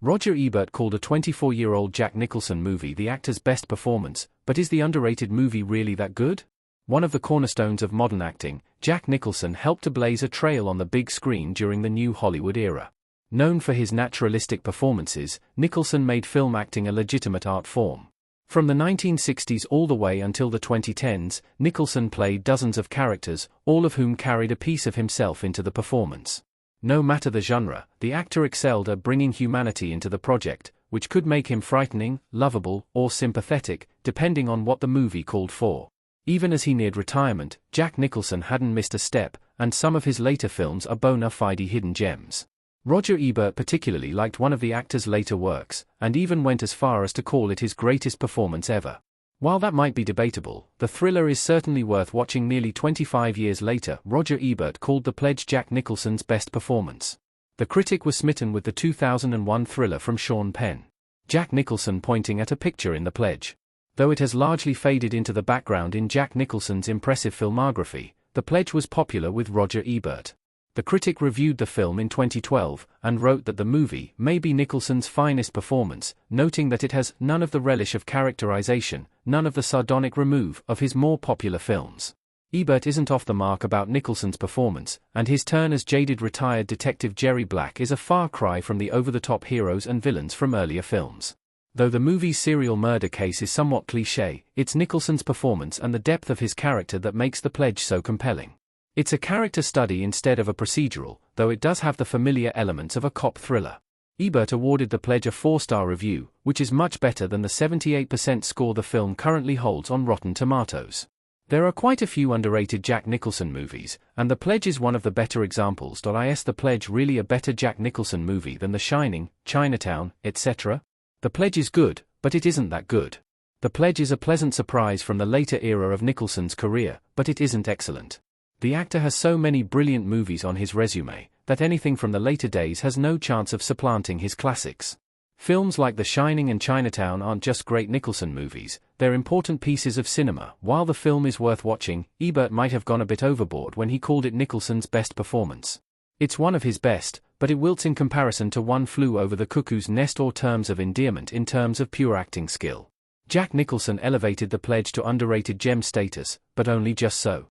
Roger Ebert called a 24-year-old Jack Nicholson movie the actor's best performance, but is the underrated movie really that good? One of the cornerstones of modern acting, Jack Nicholson helped to blaze a trail on the big screen during the new Hollywood era. Known for his naturalistic performances, Nicholson made film acting a legitimate art form. From the 1960s all the way until the 2010s, Nicholson played dozens of characters, all of whom carried a piece of himself into the performance. No matter the genre, the actor excelled at bringing humanity into the project, which could make him frightening, lovable, or sympathetic, depending on what the movie called for. Even as he neared retirement, Jack Nicholson hadn't missed a step, and some of his later films are bona fide hidden gems. Roger Ebert particularly liked one of the actor's later works, and even went as far as to call it his greatest performance ever. While that might be debatable, the thriller is certainly worth watching. Nearly 25 years later, Roger Ebert called The Pledge Jack Nicholson's best performance. The critic was smitten with the 2001 thriller from Sean Penn. Jack Nicholson pointing at a picture in The Pledge. Though it has largely faded into the background in Jack Nicholson's impressive filmography, The Pledge was popular with Roger Ebert. The critic reviewed the film in 2012, and wrote that the movie may be Nicholson's finest performance, noting that it has none of the relish of characterization, none of the sardonic remove of his more popular films. Ebert isn't off the mark about Nicholson's performance, and his turn as jaded retired detective Jerry Black is a far cry from the over-the-top heroes and villains from earlier films. Though the movie's serial murder case is somewhat cliché, it's Nicholson's performance and the depth of his character that makes The Pledge so compelling. It's a character study instead of a procedural, though it does have the familiar elements of a cop thriller. Ebert awarded The Pledge a 4-star review, which is much better than the 78% score the film currently holds on Rotten Tomatoes. There are quite a few underrated Jack Nicholson movies, and The Pledge is one of the better examples. Is The Pledge really a better Jack Nicholson movie than The Shining, Chinatown, etc.? The Pledge is good, but it isn't that good. The Pledge is a pleasant surprise from the later era of Nicholson's career, but it isn't excellent. The actor has so many brilliant movies on his resume, that anything from the later days has no chance of supplanting his classics. Films like The Shining and Chinatown aren't just great Nicholson movies, they're important pieces of cinema. While the film is worth watching, Ebert might have gone a bit overboard when he called it Nicholson's best performance. It's one of his best, but it wilts in comparison to One Flew Over the Cuckoo's Nest or Terms of Endearment in terms of pure acting skill. Jack Nicholson elevated The Pledge to underrated gem status, but only just so.